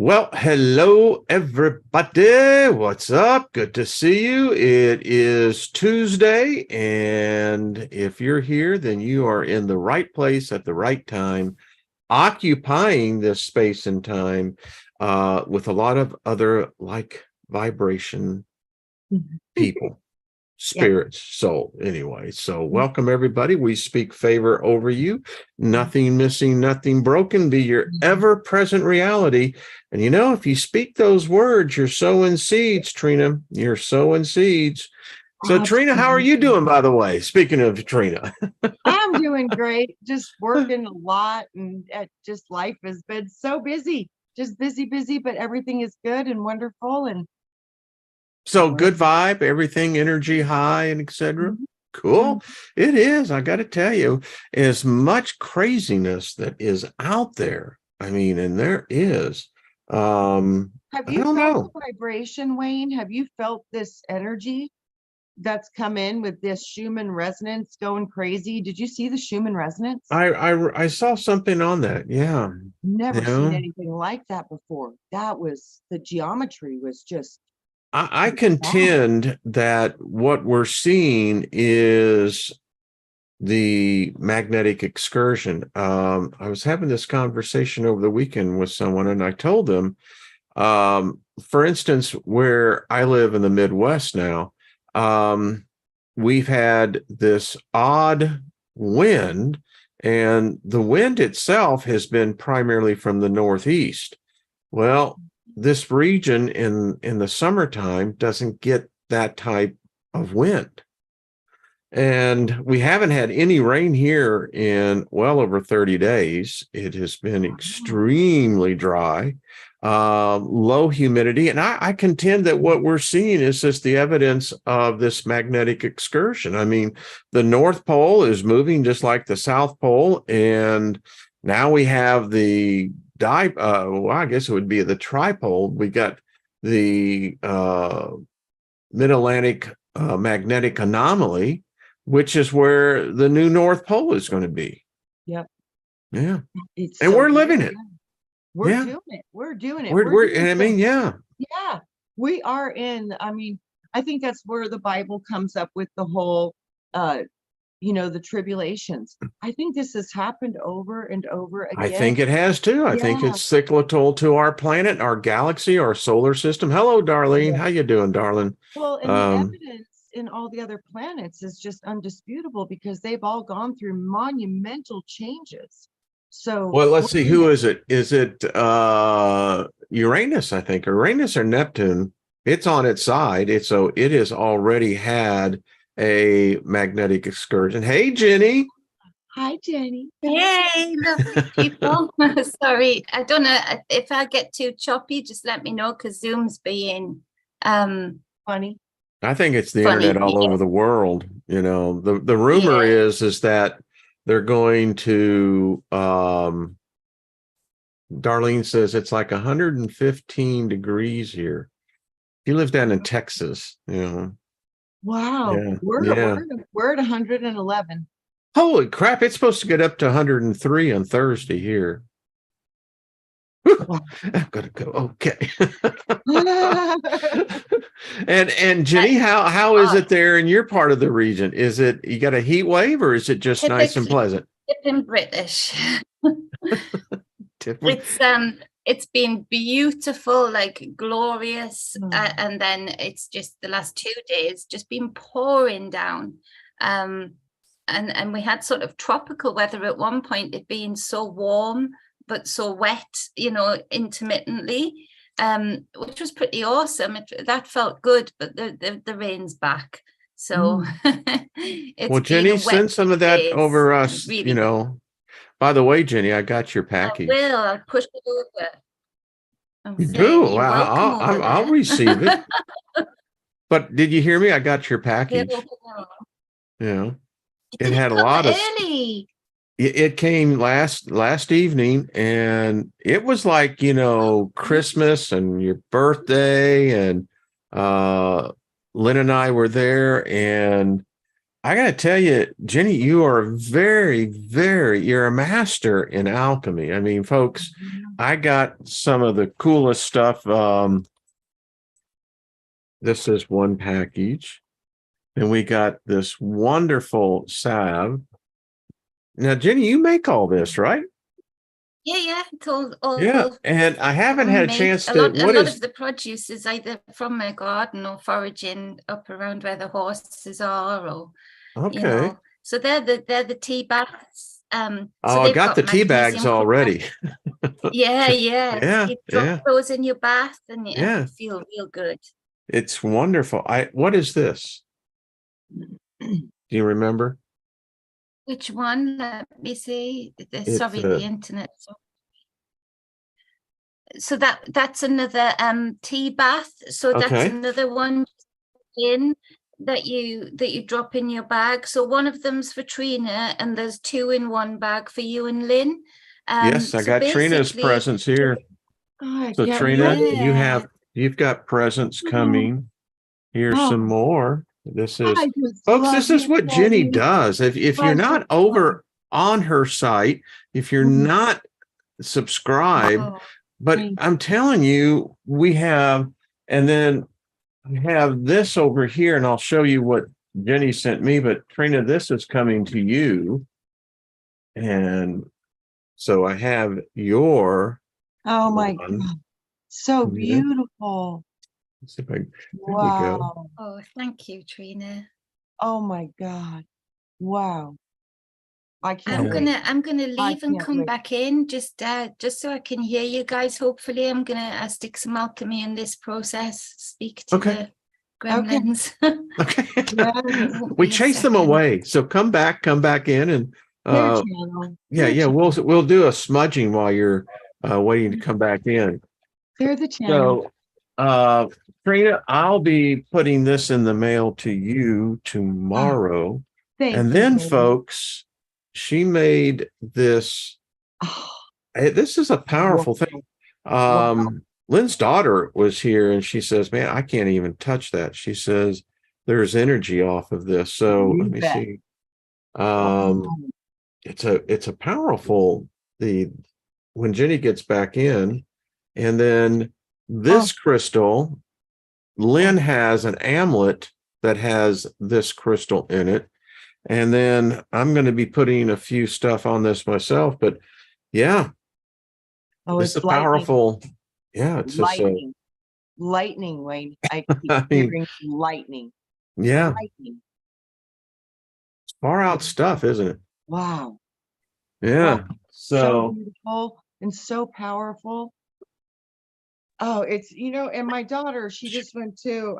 Well, hello, everybody. What's up? Good to see you. It is Tuesday, and if you're here, then you are in the right place at the right time, occupying this space and time with a lot of other like vibration people. Yeah. Spirits, soul. Anyway, so welcome everybody. We speak favor over you. Nothing missing, nothing broken. Be your ever-present reality. And if you speak those words, you're sowing seeds, Trina. You're sowing seeds. So, Trina, how are you doing, by the way? Speaking of Trina. I'm doing great. Just working a lot, and just life has been so busy. Just busy, but everything is good and wonderful. And So good vibe, everything, energy high, and etc. Cool. It is. I got to tell you, as much craziness that is out there. I mean, and there is. Have I you don't felt know. the vibration, Wayne? Have you felt this energy that's come in with this Schumann resonance going crazy? Did you see the Schumann resonance? I saw something on that. Yeah. Never seen anything like that before. The geometry was just I contend that what we're seeing is the magnetic excursion. I was having this conversation over the weekend with someone, and I told them, for instance, where I live in the Midwest now, we've had this odd wind, and the wind itself has been primarily from the Northeast. Well, this region in the summertime doesn't get that type of wind. And we haven't had any rain here in well over 30 days. It has been extremely dry, low humidity. And I contend that what we're seeing is just the evidence of this magnetic excursion. I mean, the North Pole is moving just like the South Pole. And now we have I guess it would be the tripole. We got the mid-Atlantic magnetic anomaly, which is where the new North Pole is going to be. Yep. Yeah. It's and we're living it. We're doing it. We're doing it. And I mean, yeah. Yeah. We are I think that's where the Bible comes up with the whole the tribulations. I think this has happened over and over again. I think it has too. I think it's cyclical to our planet, our galaxy, our solar system. Hello, Darlene. How you doing, darling? Well, and the evidence in all the other planets is just undisputable because they've all gone through monumental changes. So, well, let's see. Who is it? Is it Uranus, I think, Uranus or Neptune? It's on its side. It has already had a magnetic excursion. Hey, Jenny. Hi, Jenny. Hey, lovely people. Sorry, I don't know if I get too choppy. Just let me know because Zoom's being funny. I think it's the internet all over the world. The rumor is that they're going to. Darlene says it's like 115 degrees here. He lives down in Texas. Wow. Yeah. We're at 111. Holy crap. It's supposed to get up to 103 on Thursday here. I'm gonna go. Okay. and Jenny, how is it there in your part of the region? Is it you got a heat wave or is it just nice and pleasant? It's British. It's been beautiful, like glorious, and then it's just the last 2 days just been pouring down. And we had sort of tropical weather at one point, it being so warm but so wet, intermittently, which was pretty awesome. That felt good, but the rain's back. So well, Jenny, send some of that over us, really. By the way, Jenny, I got your package. I'll push it over. You do? Well, I'll receive it. But did you hear me? I got your package. Yeah. It had a lot of early. It came last evening, and it was like Christmas and your birthday, and Lynn and I were there, and I got to tell you, Jenny, you are you're a master in alchemy. I mean, folks, I got some of the coolest stuff. This is one package, and we got this wonderful salve. Now, Jenny, you make all this, right? Yeah, it's all Yeah, and I haven't had a homemade. chance A to. lot What is of the produce is either from my garden or foraging up around where the horses are, or okay? So they're the tea baths. So Oh, I they've got the got tea bags magnesium compounds. already. Yeah. So Yeah, you drop yeah, those in your bath and you yeah. feel real good. It's wonderful. What is this? Do you remember? Which one? Let me see. It's Sorry, the internet. So that's another tea bath. So that's okay. another one in that you drop in your bag. So one of them's for Trina, and there's two in one bag for you and Lynn. Yes, I So got Trina's basically, presents here. Oh, I So can't Trina, wait. you've got presents Oh, coming. Here's some oh, more. This is, I just folks, love this is you, what Jenny Wayne. does. If I you're just not over on her site, if you're love not subscribed, oh, but thank I'm telling you, we have, and then I have this over here, and I'll show you what Jenny sent me. But Trina, this is coming to you. And so I have your oh my one. God. So Yeah. beautiful. Let's see if there we go. Wow. oh, thank you, Trina. Oh my God. Wow. I can't I'm Yeah. wait. gonna I leave and can't come wait. back in just so I can hear you guys. Hopefully, I'm gonna stick some alchemy in this process. Speak to Okay. the Okay. gremlins. Okay. Yes. Won't We be a chase them second. away. So come back in, and Their channel. yeah, Their yeah, channel. we'll do a smudging while you're waiting to come back in. They're the channel. So Trina, I'll be putting this in the mail to you Oh, tomorrow. thank And you, then, Wayne. folks, she made this. Oh, This is a wow. powerful thing. Wow. Lynn's daughter was here, and she says, "Man, I can't even touch that." She says, "There's energy off of this." So You let me bet. see. Wow. It's a powerful the when Jenny gets back in, and then Oh, this crystal, oh, Lynn has an amulet that has this crystal in it. And then I'm going to be putting a few stuff on this myself, but yeah, oh, it's a it's lightning. powerful. Yeah, it's just a, Lightning. Lightning, Wayne. I keep I mean, hearing lightning. yeah, Lightning. it's far out stuff, isn't it? Wow. Wow. Yeah. So So, beautiful and so powerful. Oh, it's, and my daughter, she just went to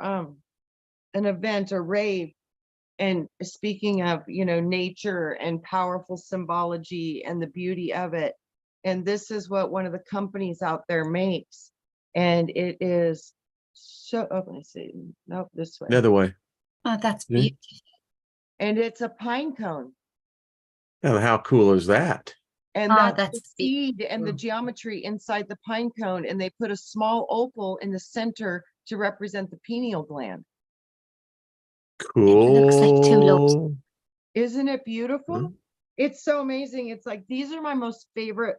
an event, a rave, and speaking of, nature and powerful symbology and the beauty of it. And this is what one of the companies out there makes. And it is so, oh, let me see. Nope, this way. the other way. Oh, that's Yeah. beautiful. And it's a pine cone. And how cool is that? And Oh, that's the that's seed and the beautiful. geometry inside the pine cone. And they put a small opal in the center to represent the pineal gland. It looks like two lobes. Cool. Isn't it beautiful? Mhm. It's so amazing. It's like, these are my most favorite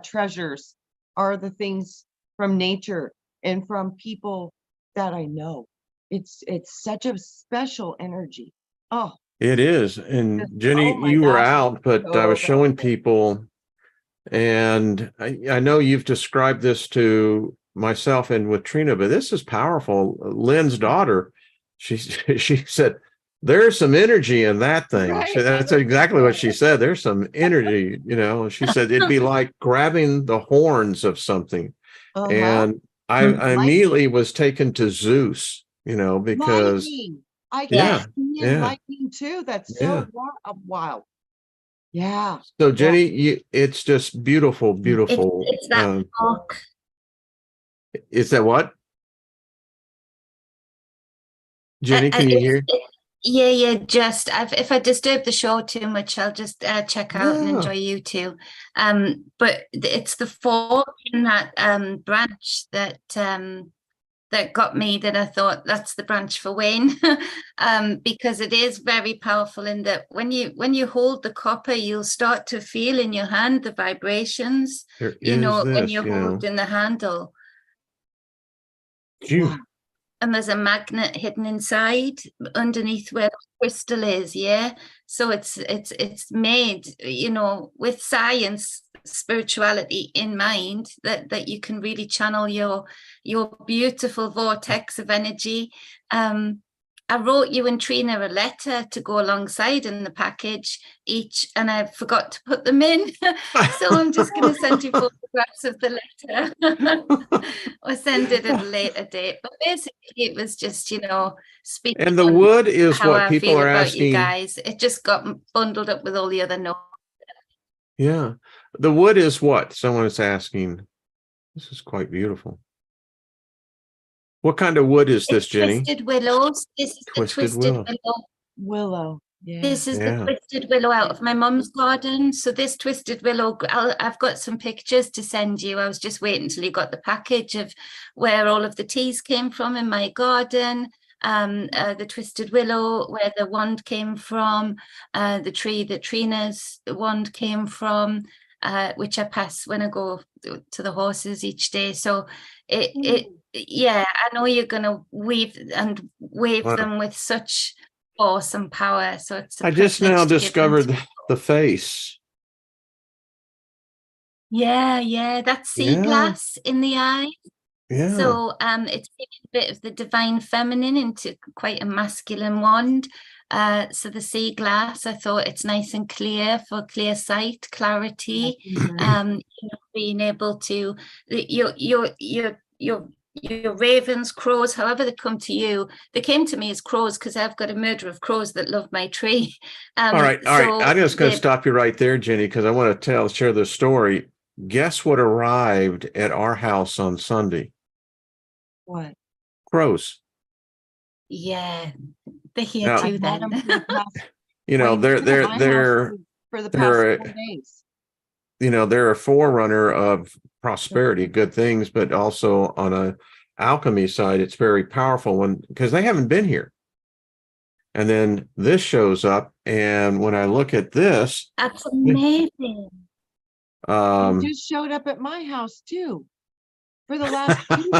treasures, are the things from nature and from people that I know. It's such a special energy. Oh, It is. And just, Jenny, oh my you were gosh, out, but I so was showing powerful. people, and I know you've described this to myself and with Trina, but this is powerful. Lynn's daughter, she she said, "There's some energy in that thing." Right? That's exactly what she said. There's some energy, She said it'd be like grabbing the horns of something. Uh-huh. And I immediately was taken to Zeus, because Lightning. I keep Yeah. yeah, seeing yeah, lightning too. That's yeah. so wild. Yeah. So Yeah. Jenny, it's just beautiful, beautiful. It's that arc. Is that what? Jenny, can you hear? Yeah. Just if I disturb the show too much, I'll just check out and enjoy No. you too. But it's the fork in that branch that that got me, that I thought that's the branch for Wayne. Because it is very powerful in that when you hold the copper, you'll start to feel in your hand the vibrations, There you is know, when this, you're you know. holding the handle. Phew. And there's a magnet hidden inside underneath where the crystal is. Yeah. So it's made, you know, with science, spirituality in mind, that you can really channel your beautiful vortex of energy. I wrote you and Trina a letter to go alongside in the package each, and I forgot to put them in. So I'm just going to send you photographs of the letter or send it at a later date. But basically, it was just, you know, speaking. And the wood is how what I people feel are about asking. you guys. It just got bundled up with all the other notes. Yeah. The wood is what someone is asking. This is quite beautiful. What kind of wood is this, Jenny? Twisted willows. This is Twisted the twisted willow. Willow. Yeah. This is Yeah. the twisted willow out of my mum's garden. So this twisted willow, I've got some pictures to send you. I was just waiting until you got the package of where all of the teas came from in my garden. The twisted willow, where the wand came from, the tree that Trina's wand came from, which I pass when I go to the horses each day. So yeah, I know you're going to wave Wow. them with such awesome power. So it's I just now discovered the face. Yeah, that sea Yeah. glass in the eye. Yeah. So it's taken a bit of the divine feminine into quite a masculine wand. So the sea glass, I thought it's nice and clear for clear sight, clarity. You know, being able to your ravens, crows, however they come to you, they came to me as crows because I've got a murder of crows that love my tree. All right. I'm just going to stop you right there, Jenny, because I want to share the story. Guess what arrived at our house on Sunday? What? Crows. Yeah, they're here Now, too. Then you know, they're for the past 4 days. You know, they're a forerunner of prosperity, good things, but also on a alchemy side, it's very powerful because they haven't been here. And then this shows up, and when I look at this, that's amazing. It just showed up at my house too. For the last 2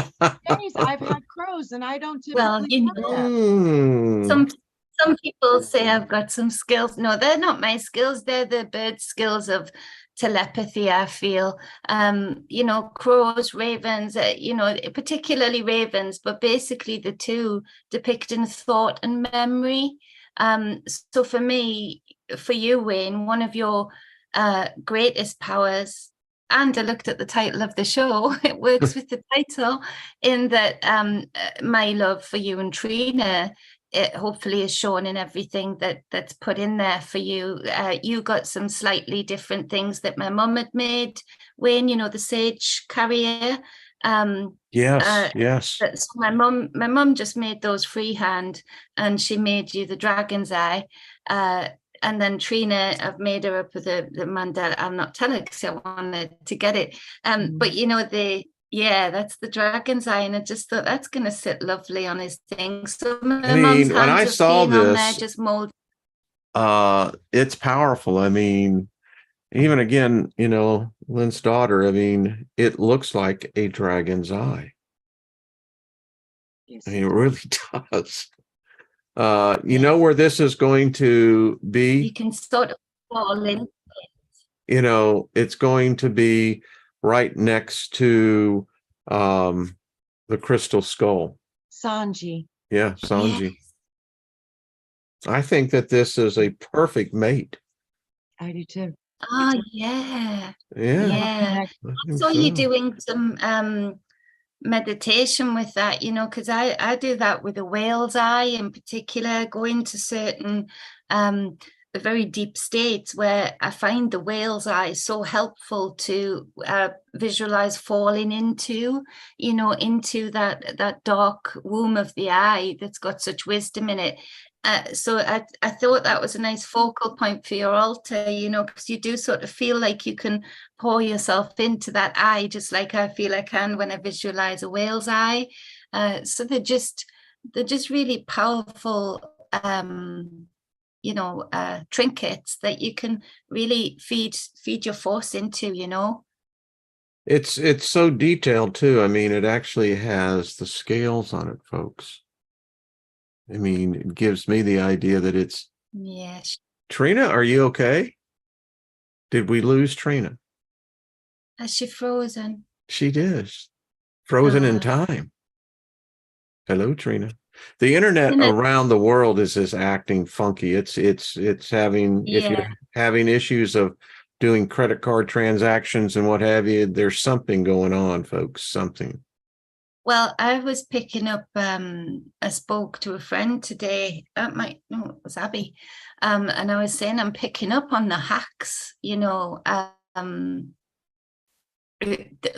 days, I've had crows, and I don't typically. Well, you know, some people say I've got some skills. No, they're not my skills. They're the bird skills of telepathy, I feel. You know, crows, ravens, you know, particularly ravens, but basically the two depicting thought and memory. So for me, for you, Wayne, one of your greatest powers, and I looked at the title of the show, it works with the title, in that my love for you and Trina, it hopefully is shown in everything that's put in there for you. You got some slightly different things that my mum had made, Wayne, you know, the sage carrier. Yes. So my mum just made those freehand, and she made you the dragon's eye. And then Trina, I've made her up with the mandala. I'm not telling her because I wanted to get it. But you know, that's the dragon's eye, and I just thought that's going to sit lovely on his thing. So my mum's hands when I saw this, there, just mold. It's powerful. I mean, even again, you know, Lynn's daughter. I mean, it looks like a dragon's eye. Yes. I mean, it really does. You know where this is going to be? You can sort of fall in. You know, it's going to be right next to the crystal skull. Sanji. Yeah, Sanji. Yes. I think that this is a perfect mate. I do too. Oh, yeah. Yeah. I saw you doing some meditation with that, you know, because I do that with a whale's eye in particular, go into certain very deep states where I find the whale's eye so helpful to visualize falling into, into that dark womb of the eye that's got such wisdom in it. So I thought that was a nice focal point for your altar, because you do sort of feel like you can pour yourself into that eye, just like I feel I can when I visualize a whale's eye. So they're just really powerful, trinkets that you can really feed your force into. It's so detailed too. I mean, it actually has the scales on it, folks. I mean, it gives me the idea that it's... Yes. Trina, are you okay? Did we lose Trina? Has she frozen? She is. Frozen in time. Hello, Trina. The internet around the world is acting funky. It's having, if you're having issues of doing credit card transactions and what have you, there's something going on, folks, something. Well, I was picking up, I spoke to a friend today, it was Abby, and I was saying I'm picking up on the hacks,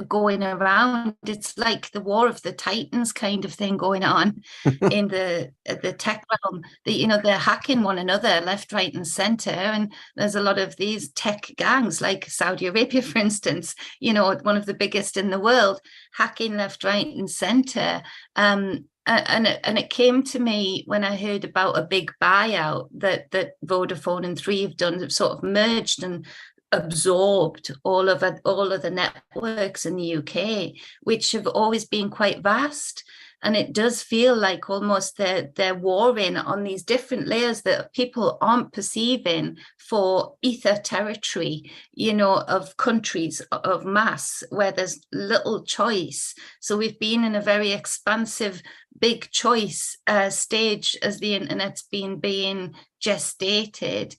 going around. It's like the War of the Titans kind of thing going on in the tech realm. They're hacking one another left, right, and center. And there's a lot of these tech gangs, like Saudi Arabia, for instance. One of the biggest in the world, hacking left, right, and center. And it came to me when I heard about a big buyout that Vodafone and Three have done. They've sort of merged and absorbed all of the networks in the UK, which have always been quite vast. And it does feel like almost they're warring on these different layers that people aren't perceiving for ether territory, of countries of mass where there's little choice. So we've been in a very expansive, big choice stage as the internet's been being gestated.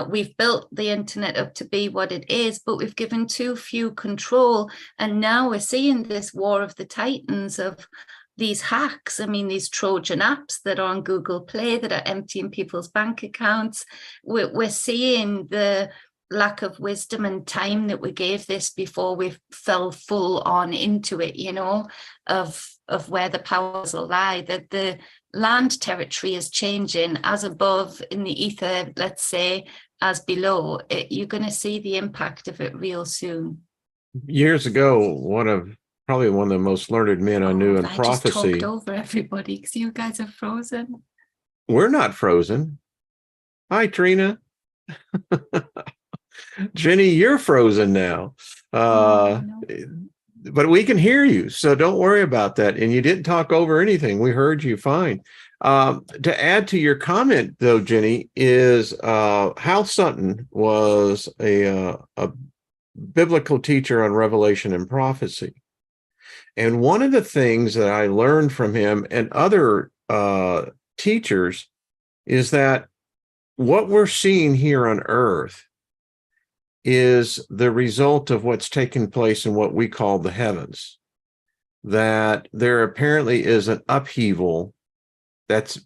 We've built the internet up to be what it is, but we've given too few control. And now we're seeing this war of the titans of these hacks. I mean, these Trojan apps that are on Google Play that are emptying people's bank accounts. We're seeing the lack of wisdom and time that we gave this before we fell full on into it, of where the powers will lie, that the land territory is changing as above in the ether, let's say, as below. You're going to see the impact of it real soon. Years ago, probably one of the most learned men I knew in prophecy. I just talked over everybody because you guys are frozen. We're not frozen. Hi, Trina. Jenny, you're frozen now. But we can hear you, so don't worry about that. And you didn't talk over anything. We heard you fine. To add to your comment, though, Jenny, is Hal Sutton was a biblical teacher on Revelation and prophecy. And one of the things that I learned from him and other teachers is that what we're seeing here on Earth is the result of what's taking place in what we call the heavens. That there apparently is an upheaval that's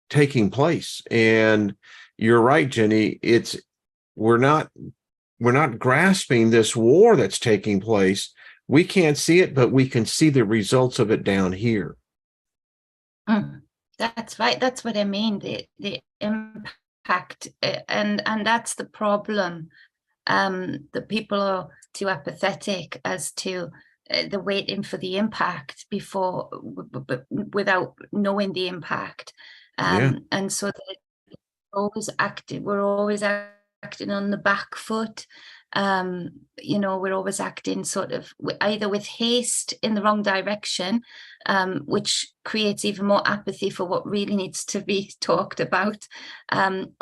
taking place. And you're right, Jenny, we're not grasping this war that's taking place. We can't see it, but we can see the results of it down here. That's right. That's what I mean. The impact, and that's the problem. That people are too apathetic as to the waiting for the impact before, without knowing the impact. And so that we're always acting on the back foot. We're always acting sort of either with haste in the wrong direction, which creates even more apathy for what really needs to be talked about,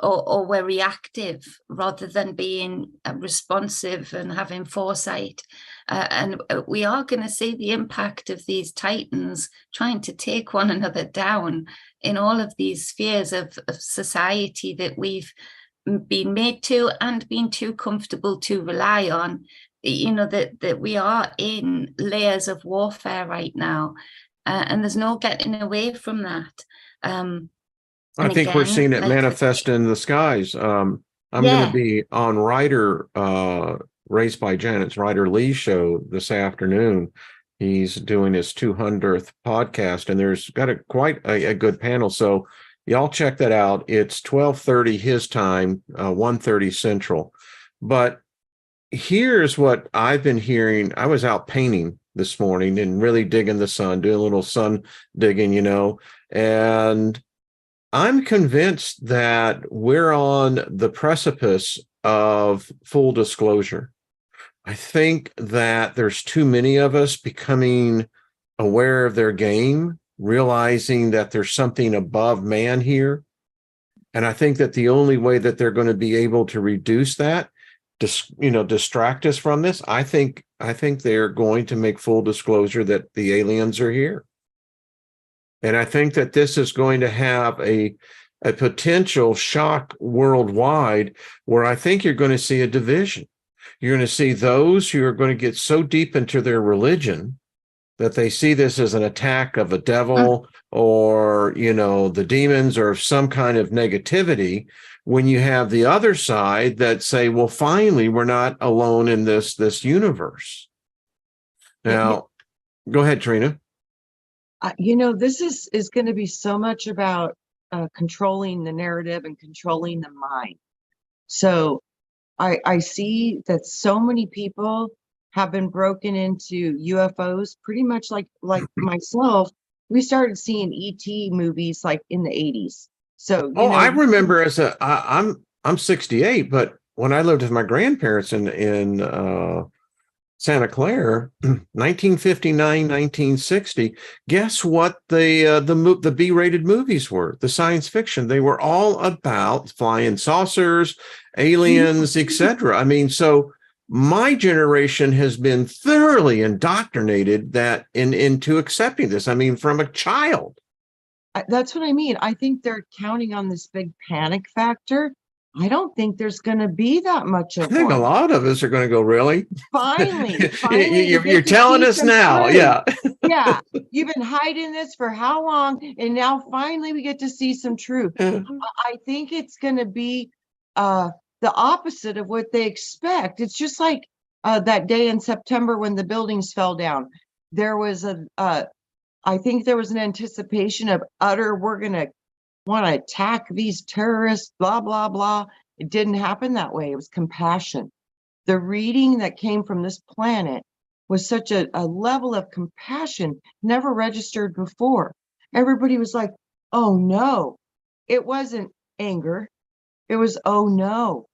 or we're reactive rather than being responsive and having foresight. And we are going to see the impact of these titans trying to take one another down in all of these spheres of society that we've been made to and been too comfortable to rely on. That we are in layers of warfare right now, and there's no getting away from that. I And think we're again, seeing it like, manifest in the skies. I'm going to yeah, be on Raised by Janet's Ryder Lee show this afternoon. He's doing his 200th podcast, and there's got quite a good panel. So y'all check that out. It's 12:30 his time, 1:30 Central. But here's what I've been hearing. I was out painting this morning and really digging the sun, doing a little sun digging, and I'm convinced that we're on the precipice of full disclosure. I think that there's too many of us becoming aware of their game, realizing that there's something above man here. And I think that the only way that they're going to be able to reduce that, distract us from this, I think they're going to make full disclosure that the aliens are here. And I think that this is going to have a potential shock worldwide, where I think you're going to see a division. You're going to see those who are going to get so deep into their religion that they see this as an attack of a devil or, the demons or some kind of negativity. When you have the other side that say, well, finally, we're not alone in this universe. Now, go ahead, Trina. This is going to be so much about controlling the narrative and controlling the mind. So I see that so many people have been broken into UFOs, pretty much like myself. We started seeing ET movies like in the 80s. So I remember I'm 68, but when I lived with my grandparents in Santa Clara, 1959, 1960, guess what the B-rated movies were? The science fiction. They were all about flying saucers, aliens, etc. I mean, so my generation has been thoroughly indoctrinated into accepting this. I mean, from a child. That's what I mean. I think they're counting on this big panic factor. I don't think there's going to be that much of I think one. a lot of us are going to go, really? Finally, you're telling us now. Truth. Yeah. Yeah. You've been hiding this for how long? And now finally we get to see some truth. I think it's going to be the opposite of what they expect. It's just like that day in September when the buildings fell down. There was I think there was an anticipation of we're going to want to attack these terrorists, blah, blah, blah. It didn't happen that way. It was compassion. The reading that came from this planet was such a level of compassion never registered before. Everybody was like, oh no. It wasn't anger. It was, oh no.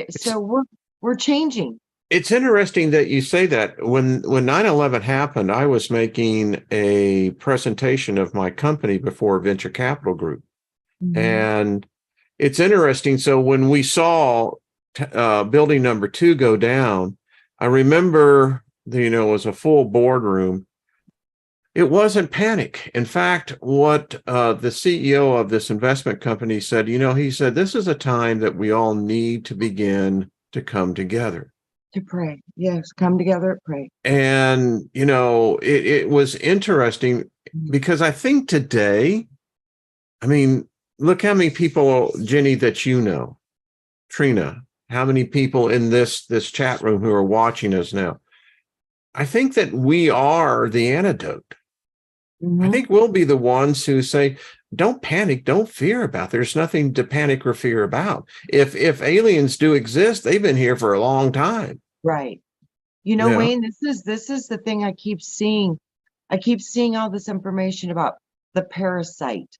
So we're changing. It's interesting that you say that. When 9/11 happened, I was making a presentation of my company before Venture Capital Group. Mm-hmm. And it's interesting. So when we saw building number 2 go down, I remember, it was a full boardroom. It wasn't panic. In fact, what the CEO of this investment company said, he said, this is a time that we all need to begin to come together. To pray. Yes, come together, pray. And, it was interesting because I think today, I mean, look how many people, Jenny, that Trina, how many people in this chat room who are watching us now. I think that we are the antidote. Mm-hmm. I think we'll be the ones who say, don't panic, don't fear about. There's nothing to panic or fear about. If aliens do exist, they've been here for a long time. Right. Wayne, this is the thing I keep seeing. I keep seeing all this information about the parasite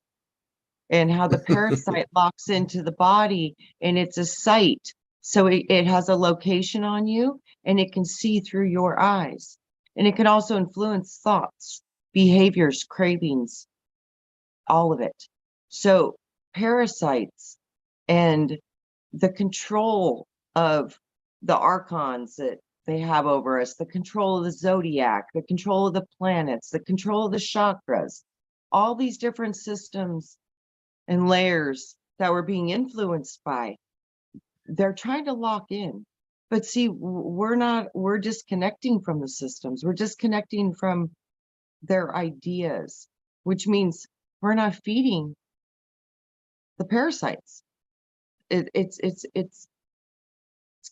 and how the parasite locks into the body, and it's a site. So it has a location on you, and it can see through your eyes. And it can also influence thoughts, behaviors, cravings, all of it. So parasites and the control of the archons that they have over us, the control of the zodiac, the control of the planets, the control of the chakras, all these different systems and layers that we're being influenced by, they're trying to lock in. But see, we're disconnecting from the systems. We're disconnecting from their ideas, which means we're not feeding the parasites. It's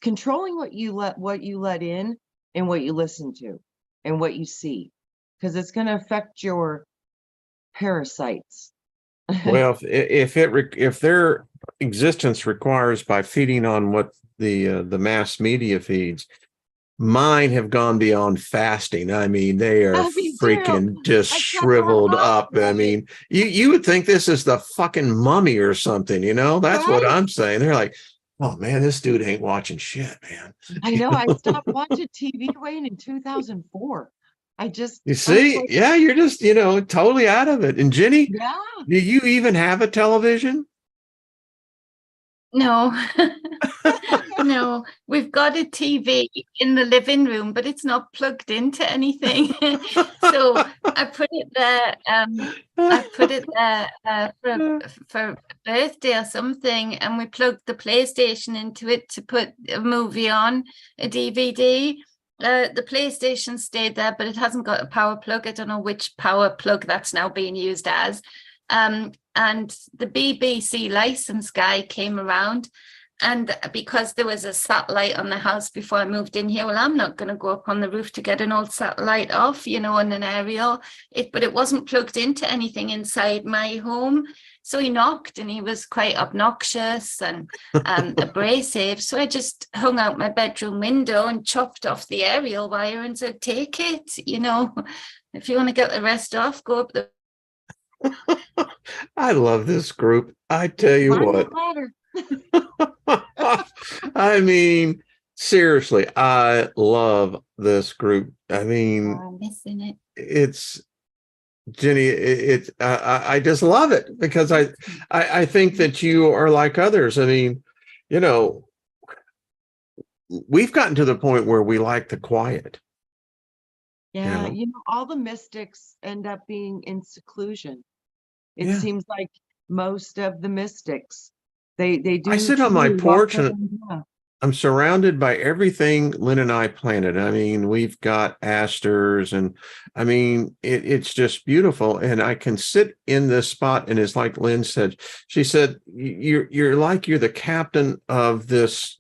controlling what you let in and what you listen to and what you see, because it's going to affect your parasites. Well, if their existence requires by feeding on what the mass media feeds, mine have gone beyond fasting. I mean, they are Me too. freaking just I cut shriveled that off, up. I right? mean, you would think this is the fucking mummy or something, you know? That's what Right? I'm saying. They're like, oh man, this dude ain't watching shit, man. I know. I stopped watching TV, Wayne, in 2004. I You was see? like, Yeah, you're just, totally out of it. And Jenny, yeah. do you even have a television? No, no, we've got a TV in the living room, but it's not plugged into anything. So I put it there. I put it there for a birthday or something, and we plugged the PlayStation into it to put a movie on, a DVD. The PlayStation stayed there, but it hasn't got a power plug. I don't know which power plug that's now being used as. And the BBC license guy came around, and because there was a satellite on the house before I moved in here, well, I'm not going to go up on the roof to get an old satellite off, on an aerial. But it wasn't plugged into anything inside my home. So he knocked, and he was quite obnoxious and abrasive. So I just hung out my bedroom window and chopped off the aerial wire and said, take it, if you want to get the rest off, go up the. I love this group. I tell you what. I mean, seriously, I love this group. I mean, I'm missing it. it's Jenny. I just love it because I think that you are like others. I mean, we've gotten to the point where we like the quiet. Yeah, all the mystics end up being in seclusion. It seems like most of the mystics, they do. I sit on my porch and I'm surrounded by everything Lynn and I planted. I mean, we've got asters, and I mean, it's just beautiful. And I can sit in this spot, and it's like Lynn said. She said, "You're like you're the captain of this,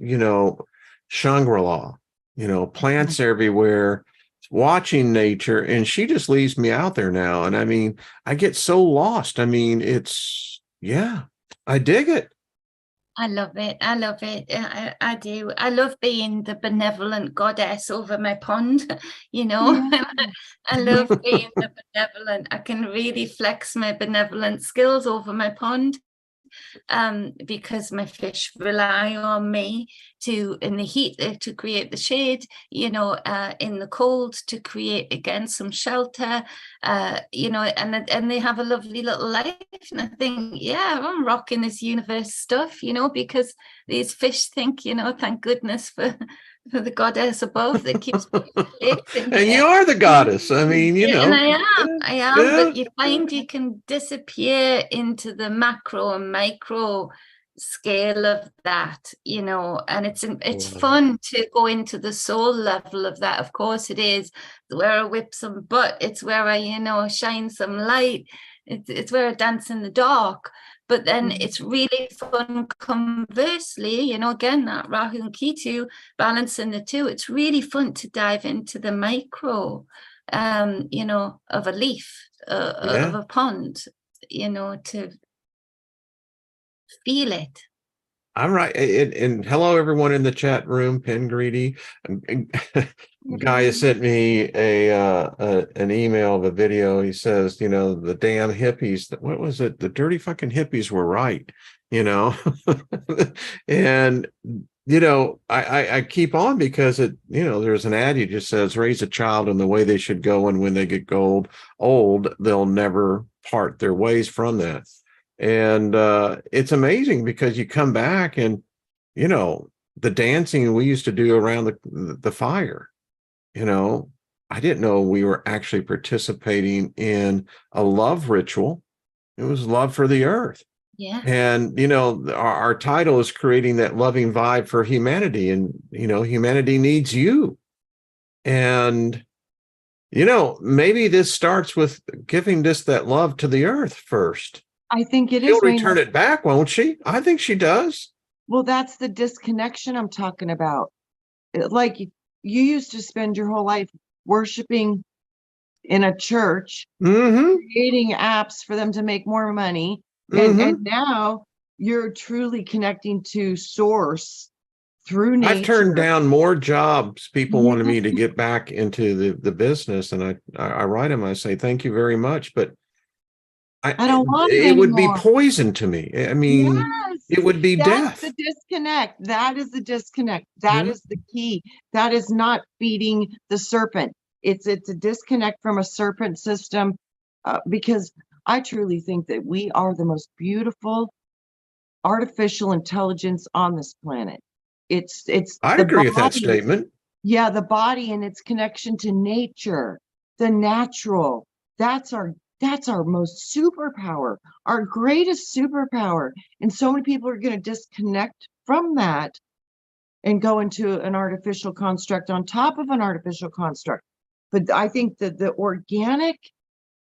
Shangri-La. Plants everywhere." Watching nature, and she just leaves me out there now. And I mean, I get so lost. I mean, I dig it. I love it. I love it. I do. I love being the benevolent goddess over my pond, Yeah. I love being the benevolent. I can really flex my benevolent skills over my pond. Because my fish rely on me in the heat to create the shade, in the cold to create again some shelter, and they have a lovely little life. And I think, I'm rocking this universe stuff, because these fish think, thank goodness for the goddess above that keeps and you are the goddess. I mean, and I am, yeah. But you find you can disappear into the macro and micro scale of that, and it's fun to go into the soul level of that. Of course it is where I whip some butt. It's where I, shine some light. It's where I dance in the dark. But then it's really fun, conversely, again, that Rahu and Ketu, balancing the two, it's really fun to dive into the micro, of a leaf, of a pond, to feel it. All right. And hello, everyone in the chat room. Pen Greedy. Guy sent me an email of a video. He says, the damn hippies, what was it? The dirty fucking hippies were right, and, I keep on because there's an adage that says, raise a child in the way they should go. And when they get old, they'll never part their ways from that. And it's amazing because you come back and, the dancing we used to do around the fire, I didn't know we were actually participating in a love ritual. It was love for the earth. Yeah. And, our title is creating that loving vibe for humanity. And, humanity needs you. And, maybe this starts with giving that love to the earth first. I think it She'll is, Wayne. return it back, won't she? I think she does. Well, that's the disconnection I'm talking about. Like you used to spend your whole life worshiping in a church, Mm-hmm. creating apps for them to make more money. Mm-hmm. And now you're truly connecting to source through nature. I've turned down more jobs. People wanted me to Yeah. get back into the business, and I write them. I say thank you very much, but I don't want it it would be anymore. poison to me. I mean, Yes, it would be that's death. the disconnect. That is the disconnect. That Yeah. is the key. That is not feeding the serpent. It's a disconnect from a serpent system, because I truly think that we are the most beautiful artificial intelligence on this planet. It's I the agree with that body. statement. Yeah, the body and its connection to nature, the natural. That's our most superpower, our greatest superpower. And so many people are going to disconnect from that and go into an artificial construct on top of an artificial construct. But I think that the organic,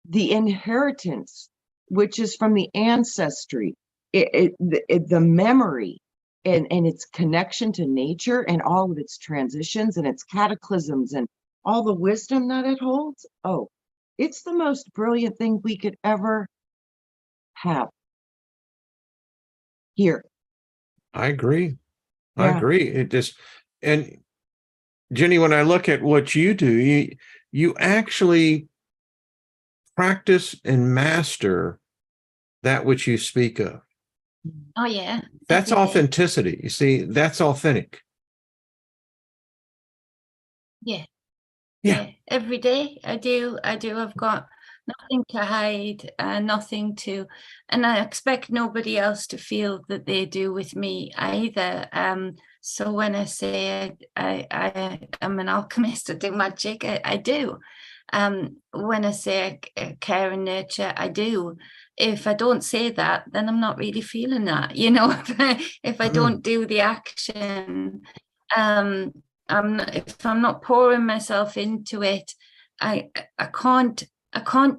the inheritance, which is from the ancestry, the memory, and its connection to nature and all of its transitions and its cataclysms and all the wisdom that it holds. Oh, it's the most brilliant thing we could ever have here. I agree. I Yeah. agree. It just, and Jenny, when I look at what you do, you actually practice and master that which you speak of. Oh yeah. That's every day. authenticity. You see, that's authentic. Yeah. Yeah. Yeah. Every day I do. I've got nothing to hide, nothing to, and I expect nobody else to feel that they do with me either. So when I say I am an alchemist, I do magic, I do. When I say I care and nurture, I do. If I don't say that, then I'm not really feeling that, you know. If I don't do the action, if I'm not pouring myself into it, I can't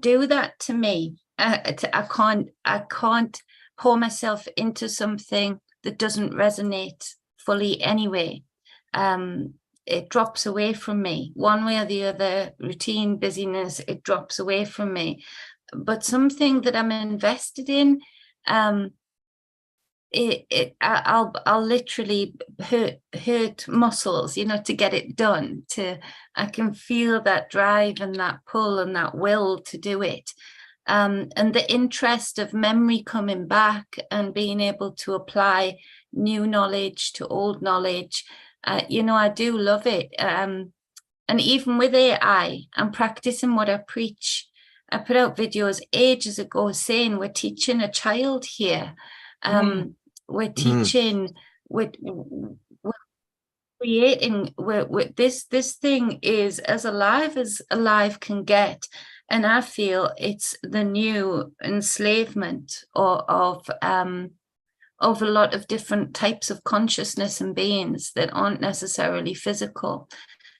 do that to me. I can't pour myself into something that doesn't resonate fully anyway. It drops away from me one way or the other. Routine, busyness, it drops away from me. But something that I'm invested in, I'll literally hurt muscles, you know, to get it done. I can feel that drive and that pull and that will to do it. And the interest of memory coming back and being able to apply new knowledge to old knowledge, you know, I do love it. And even with AI, I'm practicing what I preach. I put out videos ages ago saying we're teaching a child here. We're teaching, we're creating, this thing is as alive can get. And I feel it's the new enslavement of a lot of different types of consciousness and beings that aren't necessarily physical.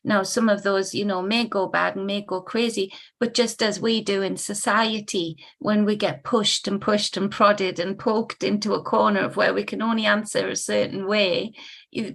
Now, some of those, you know, may go bad and may go crazy, but just as we do in society, when we get pushed and prodded and poked into a corner of where we can only answer a certain way,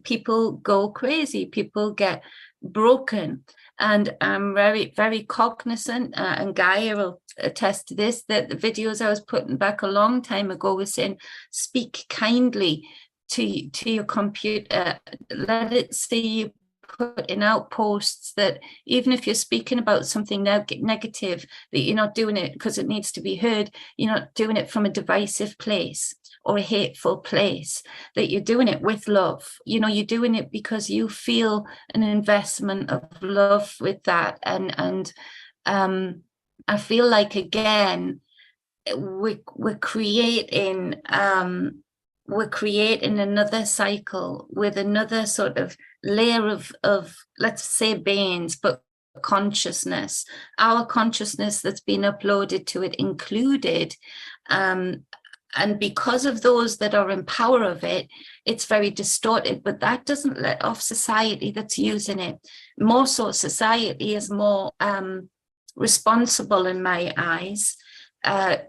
people go crazy, people get broken. And I'm very, very cognizant, and Gaia will attest to this, that the videos I was putting back a long time ago was saying, speak kindly to your computer, let it see you putting out posts, that even if you're speaking about something negative, that you're not doing it because it needs to be heard, you're not doing it from a divisive place or a hateful place, that you're doing it with love. You know, you're doing it because you feel an investment of love with that. And I feel like, again, we're creating another cycle with another sort of layer of let's say beings, but consciousness, our consciousness that's been uploaded to it included. And because of those that are in power of it, it's very distorted, but that doesn't let off society that's using it. More so, society is more responsible in my eyes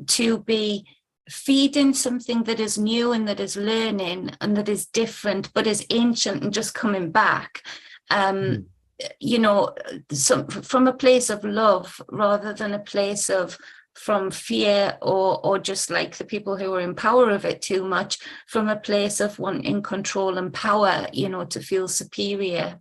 to be feeding something that is new and that is learning and that is different, but is ancient and just coming back, you know, from a place of love rather than a place of from fear or just like the people who are in power of it too much, from a place of wanting control and power, you know, to feel superior.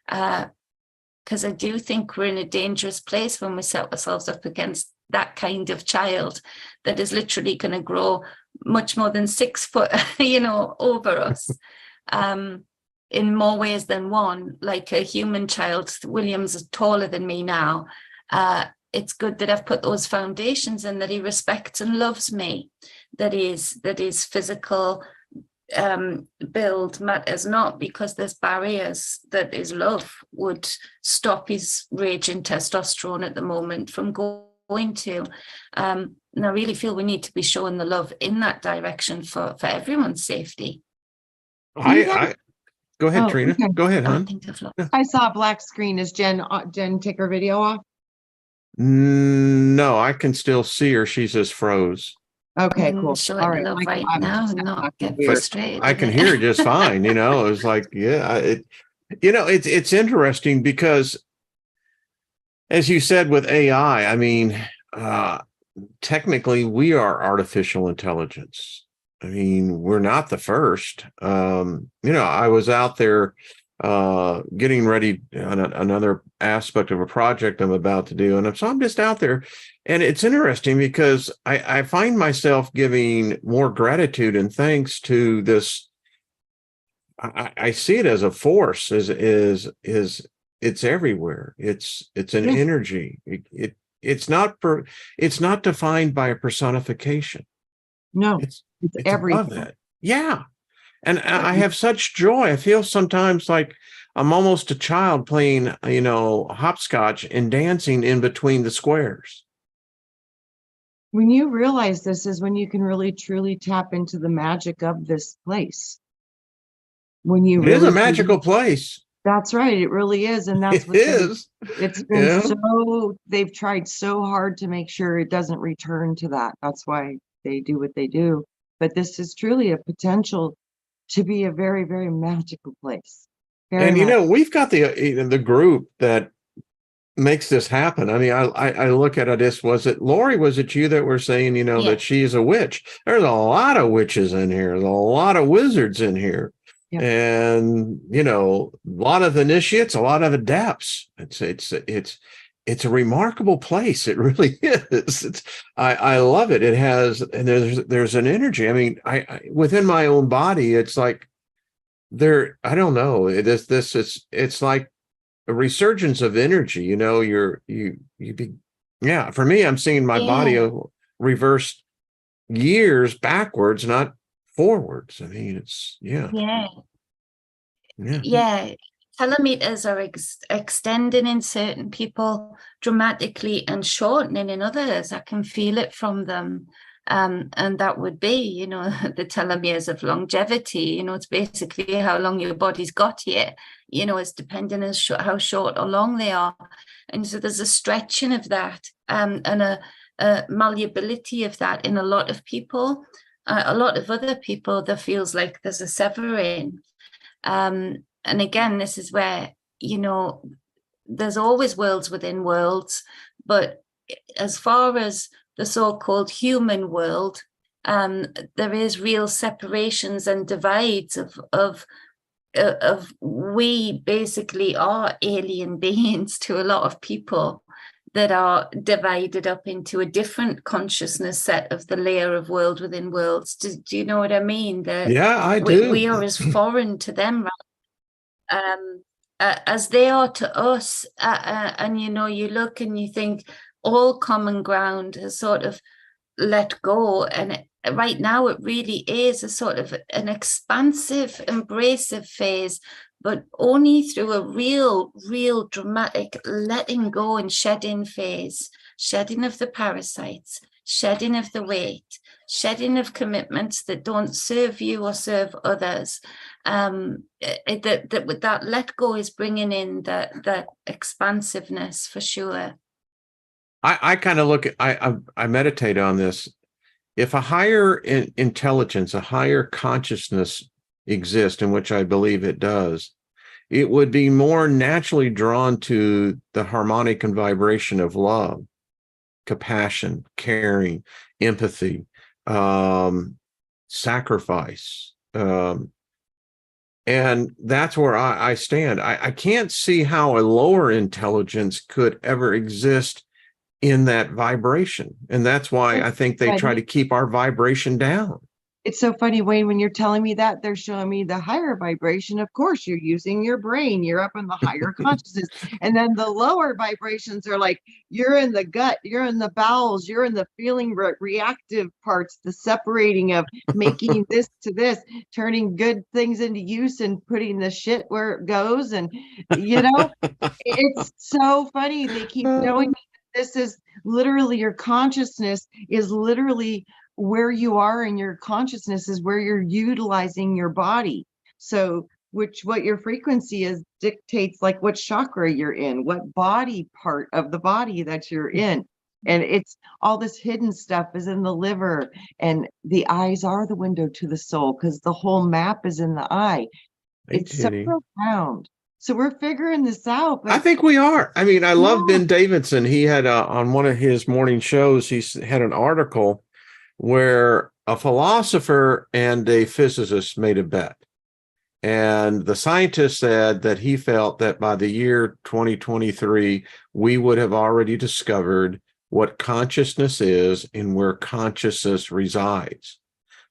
Because I do think we're in a dangerous place when we set ourselves up against that kind of child that is literally going to grow much more than 6 foot, you know, over us. In more ways than one. Like a human child, William's is taller than me now. It's good that I've put those foundations in, that he respects and loves me, that his physical build matters not, because there's barriers that his love would stop his raging testosterone at the moment from going to. And I really feel we need to be showing the love in that direction for everyone's safety. Go ahead, Trina. Okay. Go ahead, hon. I saw a black screen. Is Jen take her video off? No, I can still see her. She's just froze. Okay, cool. All right. Right now, not get frustrated. I can hear it just fine. You know, it was like, it's interesting because, as you said, with AI, I mean, technically we are artificial intelligence. I mean, we're not the first. I was out there getting ready on another aspect of a project I'm about to do. And so I'm just out there. And it's interesting because I find myself giving more gratitude and thanks to this. I see it as a force, is it's everywhere. It's an energy. It's not defined by a personification. No, it's everything. Above that. Yeah. And I have such joy. I feel sometimes like I'm almost a child playing, hopscotch and dancing in between the squares. When you realize this is when you can really truly tap into the magic of this place. It is a magical place. That's right. It really is. And that's what it is. It's been they've tried so hard to make sure it doesn't return to that. That's why they do what they do. But this is truly a potential to be a very, very magical place. We've got the group that makes this happen. I mean, I look at it was it Lori? Was it you that were saying, that she's a witch? There's a lot of witches in here. There's a lot of wizards in here. Yep. And, a lot of initiates, a lot of adepts. It's a remarkable place. It really is. I love it. It has, and there's an energy. I mean, I within my own body, it's like I don't know. It's like a resurgence of energy. For me, I'm seeing my body reverse years backwards, not forwards. I mean, Telemeters are extending in certain people dramatically and shortening in others. I can feel it from them. And that would be, the telomeres of longevity. It's basically how long your body's got here. It's depending on how short or long they are. And so there's a stretching of that and a malleability of that in a lot of people. A lot of other people, there feels like there's a severing. And again, this is where, there's always worlds within worlds. But as far as the so-called human world, there is real separations and divides of we basically are alien beings to a lot of people that are divided up into a different consciousness set of the layer of world within worlds. Do you know what I mean? I do. We are as foreign to them as they are to us. And, you look and you think all common ground has sort of let go. And right now it really is a sort of an expansive, embracive phase, but only through a real dramatic letting go and shedding phase, shedding of the parasites, shedding of the weight, shedding of commitments that don't serve you or serve others. That let go is bringing in that expansiveness for sure. I kind of look at, I meditate on this, if a higher intelligence, a higher consciousness exists, in which I believe it does, it would be more naturally drawn to the harmonic and vibration of love, compassion, caring, empathy, sacrifice. And that's where I stand. I can't see how a lower intelligence could ever exist in that vibration. And that's why I think they try to keep our vibration down. It's so funny, Wayne, when you're telling me that, they're showing me the higher vibration. Of course, you're using your brain, you're up in the higher consciousness. And then the lower vibrations are like, you're in the gut, you're in the bowels, you're in the feeling reactive parts, the separating of making this to this, turning good things into use and putting the shit where it goes. And, it's so funny. They keep showing me this is literally your consciousness is literally where you are, in your consciousness is where you're utilizing your body. So what your frequency is dictates like what chakra you're in, what body part of the body that you're in. And it's all this hidden stuff is in the liver, and the eyes are the window to the soul because the whole map is in the eye. It's so profound. So we're figuring this out. But I think we are. I mean, I love Ben Davidson. He had on one of his morning shows, he had an article where a philosopher and a physicist made a bet. And the scientist said that he felt that by the year 2023, we would have already discovered what consciousness is and where consciousness resides.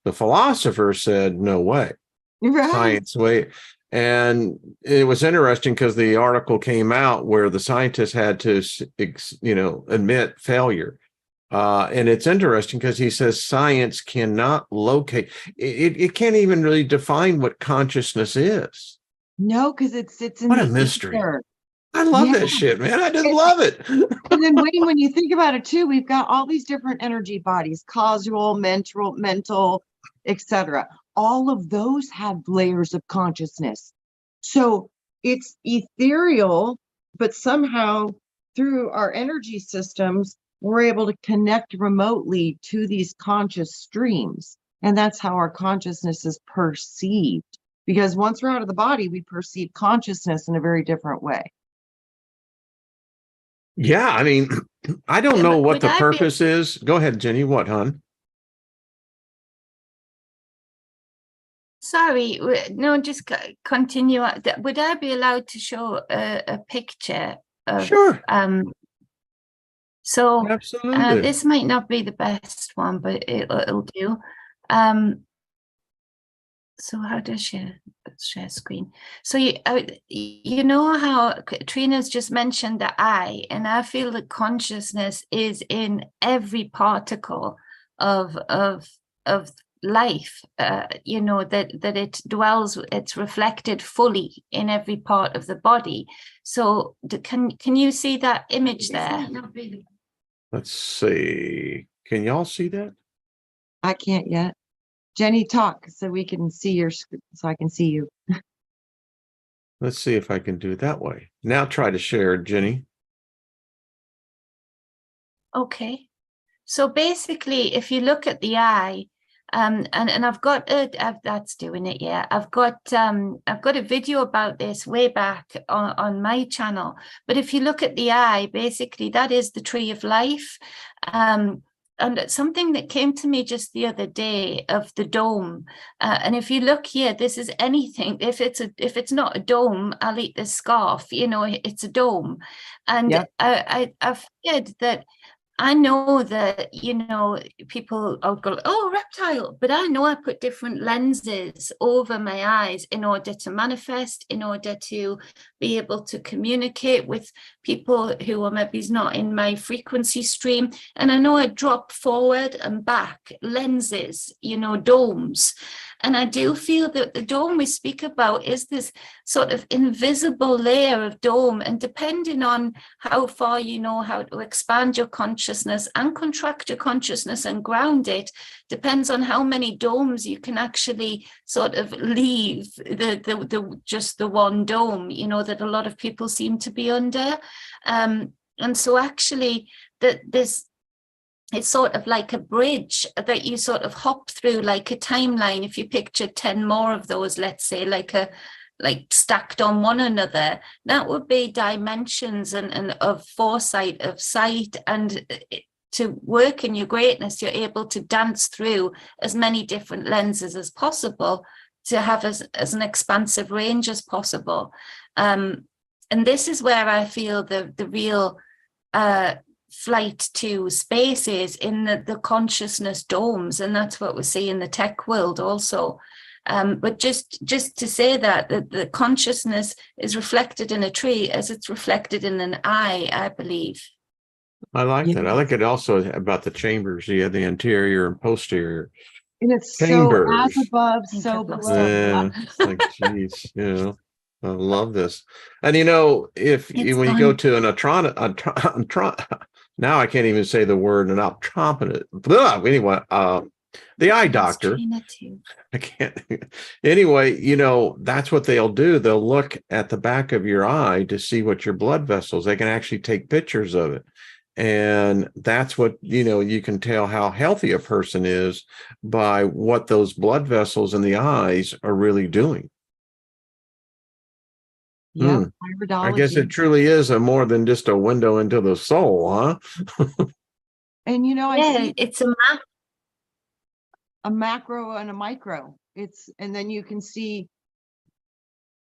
The philosopher said, no way. Right. Science way. And it was interesting because the article came out where the scientist had to, admit failure. And it's interesting because he says science cannot locate, it can't even really define what consciousness is. No, because it's in what a the mystery. ether. I love that shit, man. I just love it. And then Wayne, when you think about it too, we've got all these different energy bodies, causal, mental, etc. All of those have layers of consciousness. So it's ethereal, but somehow through our energy systems, we're able to connect remotely to these conscious streams. And that's how our consciousness is perceived. Because once we're out of the body, we perceive consciousness in a very different way. Yeah, I mean, I don't know what the purpose is. Go ahead, Jenny. What, hon? Sorry, no, just continue. Would I be allowed to show a picture of? Sure. So absolutely. This might not be the best one, but it'll do. So how do I share screen? So you know how Trina's just mentioned the eye, and I feel that consciousness is in every particle of life. That it dwells, it's reflected fully in every part of the body. So can you see that image there? Let's see. Can y'all see that? I can't yet. Jenny, talk so we can see your screen, so I can see you. Let's see if I can do it that way. Now try to share, Jenny. Okay. So basically, if you look at the eye, and I've got that's doing it. Yeah, I've got a video about this way back on my channel. But if you look at the eye, basically that is the tree of life. And something that came to me just the other day of the dome. And if you look here, this is anything. If it's not a dome, I'll eat this scarf. It's a dome. And yep. I've said that I know that, people go, oh, reptile, but I know I put different lenses over my eyes in order to manifest, in order to be able to communicate with people who are maybe not in my frequency stream. And I know I drop forward and back lenses, domes. And I do feel that the dome we speak about is this sort of invisible layer of dome. And depending on how far you know how to expand your consciousness and contract your consciousness and ground it, depends on how many domes you can actually sort of leave just the one dome, that a lot of people seem to be under. And so actually this it's sort of like a bridge that you sort of hop through, like a timeline. If you picture 10 more of those, let's say, like stacked on one another, that would be dimensions and of foresight, of sight. And to work in your greatness, you're able to dance through as many different lenses as possible, to have as an expansive range as possible. And this is where I feel the real flight to space is, in the consciousness domes. And that's what we see in the tech world also. But just to say that the consciousness is reflected in a tree as it's reflected in an eye, I believe. I like that. I like it also about the chambers. You have the anterior and posterior. And it's Chambers. so as above, Think so I've lost below. Yeah, it's like, geez, I love this. And when you go to an now I can't even say the word, an optometrist. Anyway, the eye doctor. I can't. Anyway, that's what they'll do. They'll look at the back of your eye to see what your blood vessels. They can actually take pictures of it. And that's what, you can tell how healthy a person is by what those blood vessels in the eyes are really doing. Yeah, I guess it truly is more than just a window into the soul, huh? And I see it's a macro and a micro. And then you can see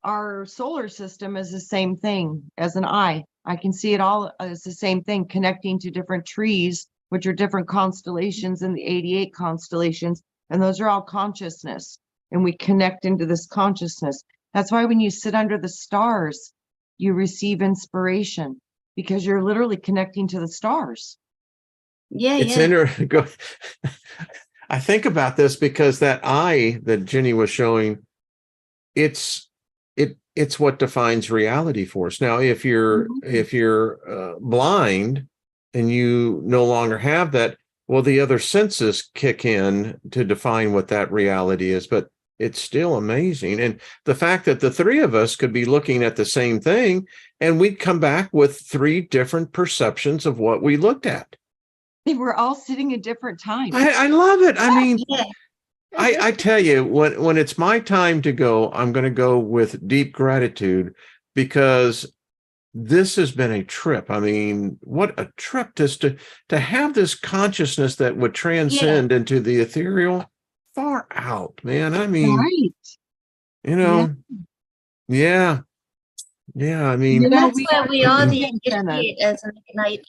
our solar system is the same thing as an eye. I can see it all as the same thing, connecting to different trees, which are different constellations in the 88 constellations. And those are all consciousness. And we connect into this consciousness. That's why when you sit under the stars, you receive inspiration, because you're literally connecting to the stars. Yeah, it's interesting. I think about this because that eye that Jenny was showing, it's what defines reality for us. Now, if you're blind and you no longer have that, well, the other senses kick in to define what that reality is. But it's still amazing. And the fact that the three of us could be looking at the same thing and we'd come back with three different perceptions of what we looked at. They were all sitting at different times. I love it. I mean, I tell you, when it's my time to go, I'm going to go with deep gratitude, because this has been a trip. I mean, what a trip just to have this consciousness that would transcend into the ethereal, far out, man. I mean, right. Yeah. I mean, that's where we are the initiators and igniters.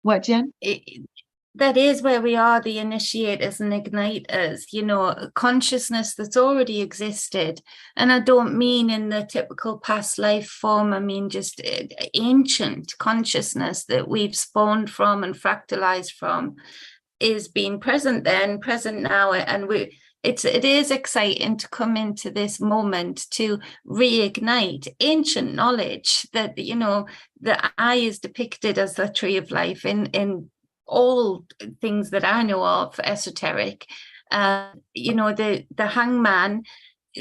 What, Jen? That is where we are the initiators and igniters, consciousness that's already existed. And I don't mean in the typical past life form. I mean just ancient consciousness that we've spawned from and fractalized from is being present then, present now. And it is exciting to come into this moment to reignite ancient knowledge that, the eye is depicted as the tree of life in all things that I know of esoteric. The hangman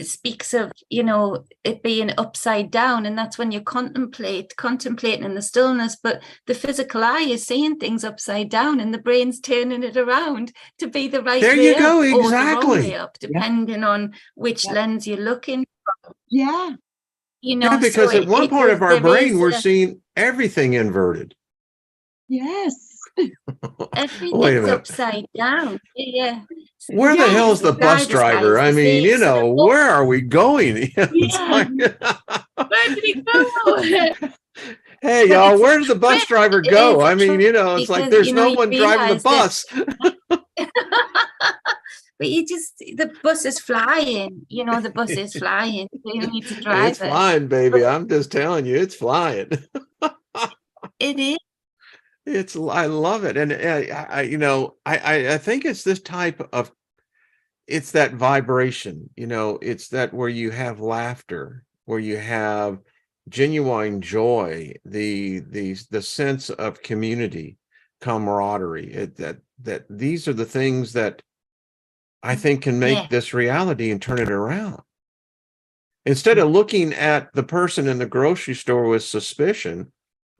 speaks of, it being upside down, and that's when you contemplating in the stillness, but the physical eye is seeing things upside down and the brain's turning it around to be the right there way you go, up or exactly. the wrong way up, depending on which lens you're looking from. Yeah. Because at one part of our brain, we're seeing everything inverted. Yes. Everything's upside down. Yeah. Where the hell is the bus driver? I mean, where are we going? Where did he go? Hey, y'all, where did the bus driver go? I mean, it's like there's no one driving the bus. But the bus is flying. The bus is flying. You need to drive it. It's flying, baby. I'm just telling you, it's flying. It is. I love it. And I think it's this type of, it's that vibration, it's that where you have laughter, where you have genuine joy, the sense of community, camaraderie, that these are the things that I think can make this reality and turn it around. Instead of looking at the person in the grocery store with suspicion,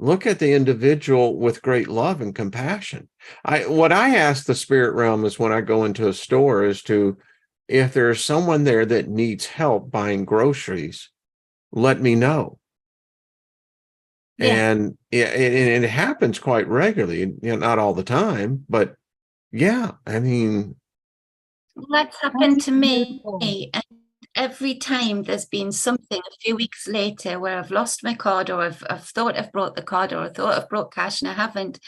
look at the individual with great love and compassion. What I ask the spirit realm is when I go into a store is to, if there's someone there that needs help buying groceries, let me know. Yeah. And it happens quite regularly, not all the time, but yeah, I mean, That's happened to me. beautiful. And every time there's been something a few weeks later where I've lost my card, or I've thought I've brought the card, or I thought I've brought cash and I haven't.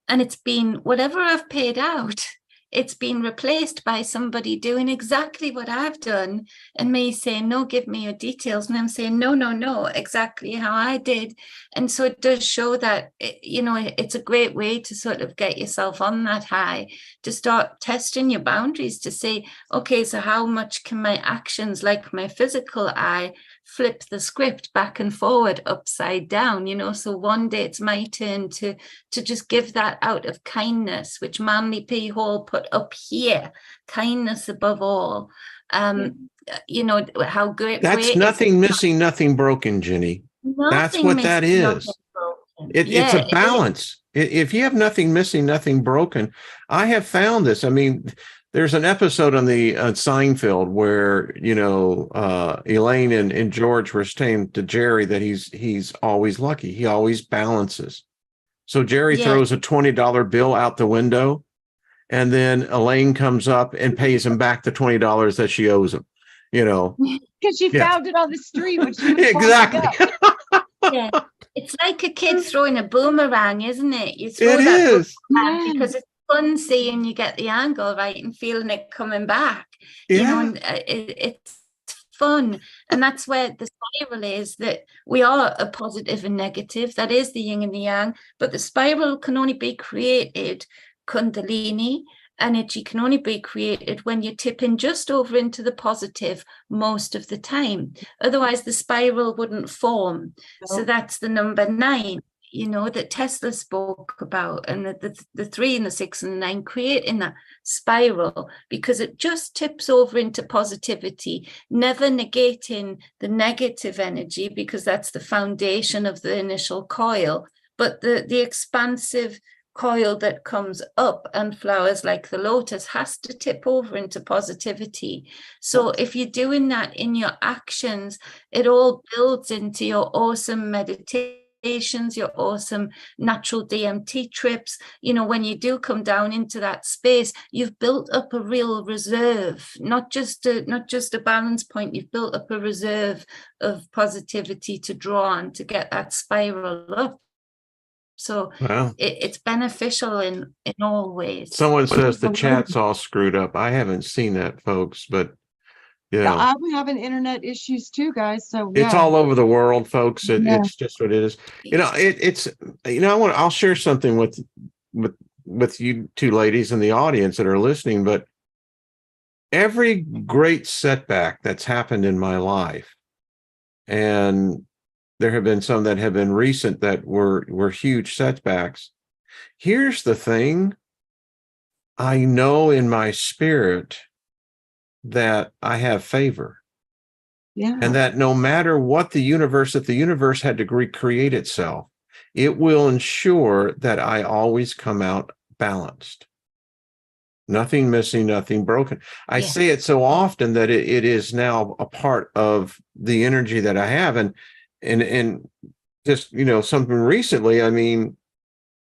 And it's been whatever I've paid out, it's been replaced by somebody doing exactly what I've done, and me saying, no, give me your details. And I'm saying, no, exactly how I did. And so it does show that, it's a great way to sort of get yourself on that high, to start testing your boundaries, to say, okay, so how much can my actions, like my physical eye, flip the script back and forward, upside down, so one day it's my turn to just give that out of kindness, which Manly P. Hall put up here, kindness above all. How great. that's nothing missing, nothing broken, Jenny. That's what that is. It's a balance. If you have nothing missing, nothing broken, I have found this. I mean, there's an episode on the Seinfeld where Elaine and George were saying to Jerry that he's always lucky. He always balances. So Jerry throws a $20 bill out the window, and then Elaine comes up and pays him back the $20 that she owes him. Because she found it on the street when she was exactly. Yeah, it's like a kid throwing a boomerang, isn't it? You throw It that is. boomerang because it's fun seeing you get the angle right and feeling it coming back. Yeah. It's fun, and that's where the spiral is, that we are a positive and negative. That is the yin and the yang, but the spiral can only be created, Kundalini energy can only be created when you're tipping just over into the positive most of the time. Otherwise, the spiral wouldn't form. So that's the number 9, that Tesla spoke about, and the 3 and the 6 and the 9 creating that spiral, because it just tips over into positivity, never negating the negative energy, because that's the foundation of the initial coil. But the expansive coil that comes up and flowers like the lotus has to tip over into positivity. So if you're doing that in your actions, it all builds into your awesome meditations, your awesome natural DMT trips. When you do come down into that space, you've built up a real reserve, not just a balance point. You've built up a reserve of positivity to draw on to get that spiral up. So wow. It's beneficial in all ways. Someone says the chat's all screwed up. I haven't seen that, folks, but yeah. I'm having internet issues too, guys. So it's all over the world, folks. It's just what it is. I'll share something with you two ladies in the audience that are listening, but every great setback that's happened in my life, and there have been some that have been recent that were huge setbacks. Here's the thing. I know in my spirit that I have favor. Yeah. And that no matter what if the universe had to recreate itself, it will ensure that I always come out balanced. Nothing missing, nothing broken. I say it so often that it is now a part of the energy that I have. And just, something recently, I mean,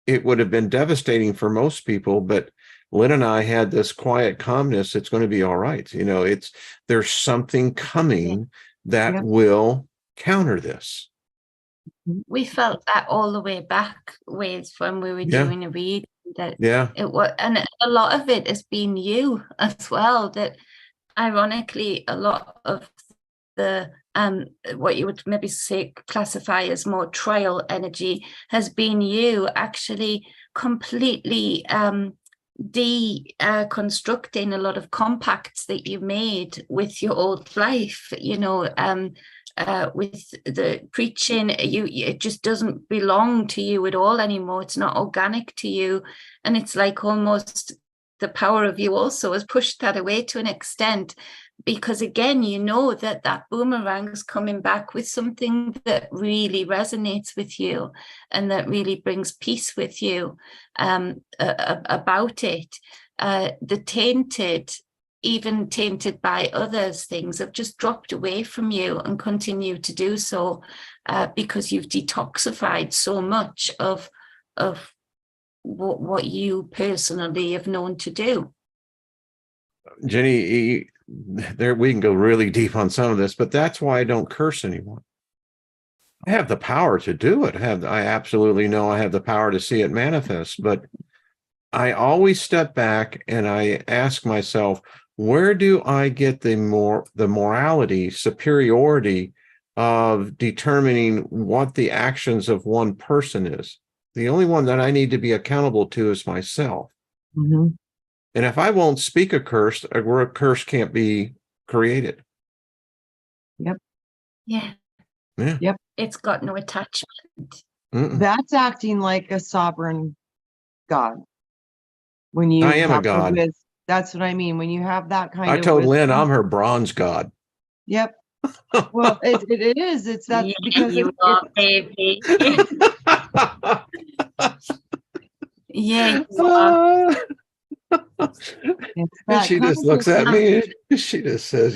it would have been devastating for most people, but Lynn and I had this quiet calmness. It's going to be all right. There's something coming that will counter this. We felt that all the way back with when we were doing a read. It was, and a lot of it has been you as well. That ironically, a lot of the what you would maybe say classify as more trial energy has been you actually completely deconstructing a lot of compacts that you made with your old life, with the preaching. It just doesn't belong to you at all anymore. It's not organic to you, and it's like almost the power of you also has pushed that away to an extent. because again, you know that that boomerang is coming back with something that really resonates with you and that really brings peace with you about it. The tainted, even tainted by others, things have just dropped away from you and continue to do so because you've detoxified so much of what you personally have known to do. Jenny, there we can go really deep on some of this, but that's why I don't curse anymore. I have the power to do it. I absolutely know I have the power to see it manifest, but I always step back and I ask myself, where do I get the morality, superiority of determining what the actions of one person is? The only one that I need to be accountable to is myself. Mm-hmm. And if I won't speak a curse, a curse can't be created. Yep. Yeah. Yeah. Yep. It's got no attachment. Mm-mm. That's acting like a sovereign God. When you I am a have the god. that's what I mean. When you have that kind I of told Lynn wisdom. I'm her bronze god. Yep. Well, it is. It's that Yeah, because you are, baby. Yeah, you are. it's And that she just looks at consciousness. me and she just says,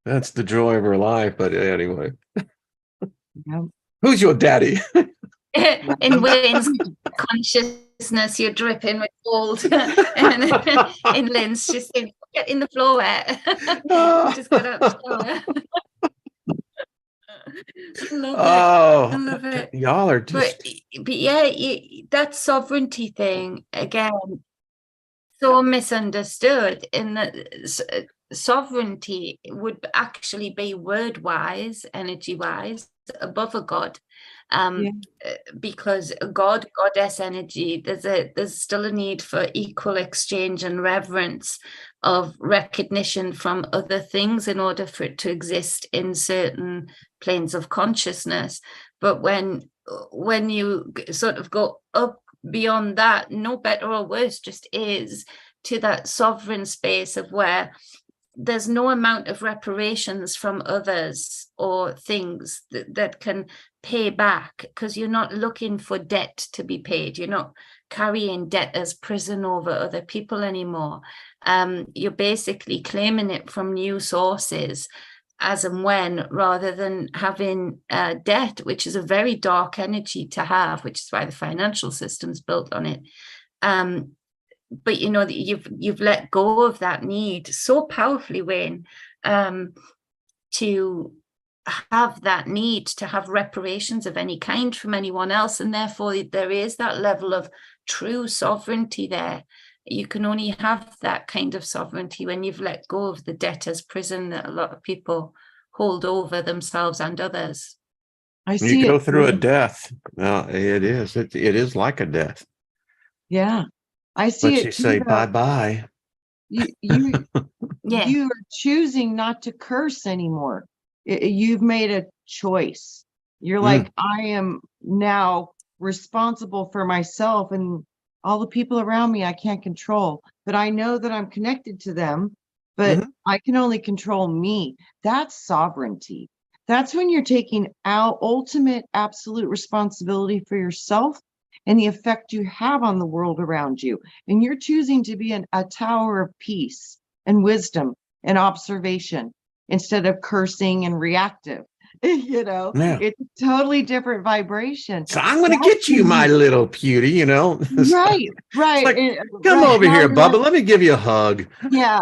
that's the joy of her life. But anyway, Yep. who's your daddy? In Wayne's consciousness, you're dripping with gold. And in Lynn's, she's saying, get in the floor wet. Just got out the shower. I love it. Y'all are just. But yeah, that sovereignty thing, again, so misunderstood in that sovereignty would actually be word-wise, energy-wise, above a god. Because goddess energy, there's still a need for equal exchange and reverence of recognition from other things in order for it to exist in certain planes of consciousness. But when you sort of go up beyond that, no better or worse, just is, to that sovereign space of where there's no amount of reparations from others or things that can pay back, because you're not looking for debt to be paid. You're not carrying debt as prison over other people anymore. You're basically claiming it from new sources as and when, rather than having debt, which is a very dark energy to have, which is why the financial system's built on it. But that you've let go of that need so powerfully, Wayne, to have that need to have reparations of any kind from anyone else, and therefore there is that level of true sovereignty there. You can only have that kind of sovereignty when you've let go of the debtor's prison that a lot of people hold over themselves and others. I see. You go through a death. No, it is. It is like a death. Yeah. I see but it. You say bye-bye. You are choosing not to curse anymore. You've made a choice. You're like, I am now responsible for myself, and all the people around me I can't control, but I know that I'm connected to them, but I can only control me. That's sovereignty. That's when you're taking out ultimate absolute responsibility for yourself and the effect you have on the world around you. And you're choosing to be a tower of peace and wisdom and observation instead of cursing and reactive. It's a totally different vibration. So I'm going to get you, my little beauty, Right. Like, come over here, Bubba. Let me give you a hug. Yeah.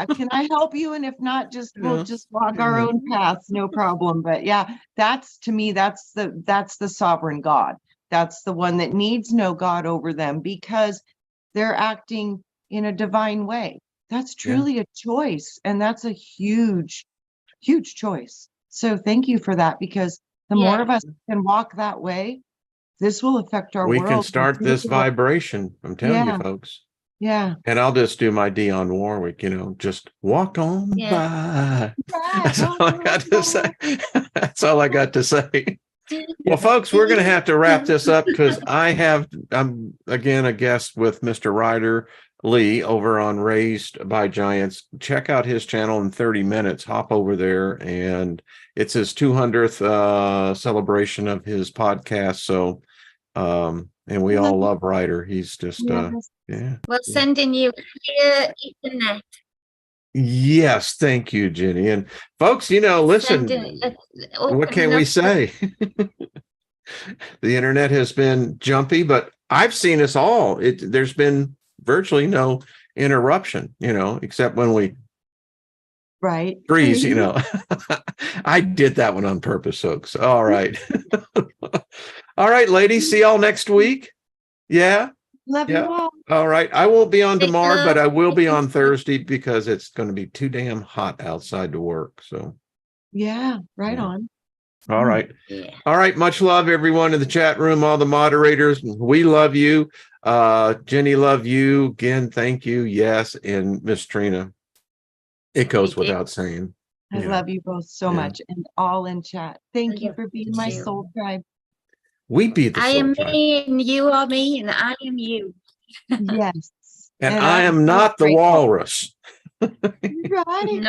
Can I help you? And if not, we'll just walk our own paths, no problem. But yeah, that's, to me, that's the sovereign God. That's the one that needs no God over them, because they're acting in a divine way. That's truly a choice. And that's a huge, huge choice. So thank you for that, because the more of us can walk that way, this will affect our world. We can start this vibration. I'm telling you, folks. Yeah. And I'll just do my Dionne Warwick, just walk on by. That's all I got to say. That's all I got to say. Well, folks, we're going to have to wrap this up because I'm again a guest with Mr. Ryder Lee over on Raised by Giants. Check out his channel in 30 minutes. Hop over there, and it's his 200th celebration of his podcast. So, and we all love Ryder. He's just, yeah. Well, sending you here, Ethernet. Yes, thank you, Jenny. And folks, listen, what can we say? The internet has been jumpy, but I've seen us all. There's been virtually no interruption, except when we freeze, I did that one on purpose, folks. All right. All right, ladies. See y'all next week. Yeah. Love you all. All right. I won't be on tomorrow, but I will be on Thursday because it's going to be too damn hot outside to work. So, right on. All right. Yeah. All right. Much love, everyone in the chat room, all the moderators. We love you. Jenny, love you. Again, thank you. Yes. And Miss Trina. It goes without saying. I love you both so much, and all in chat. Thank you for being my soul tribe. We be the I soul am tribe. me, and you are me, and I am you. Yes. And I am not the walrus. Right.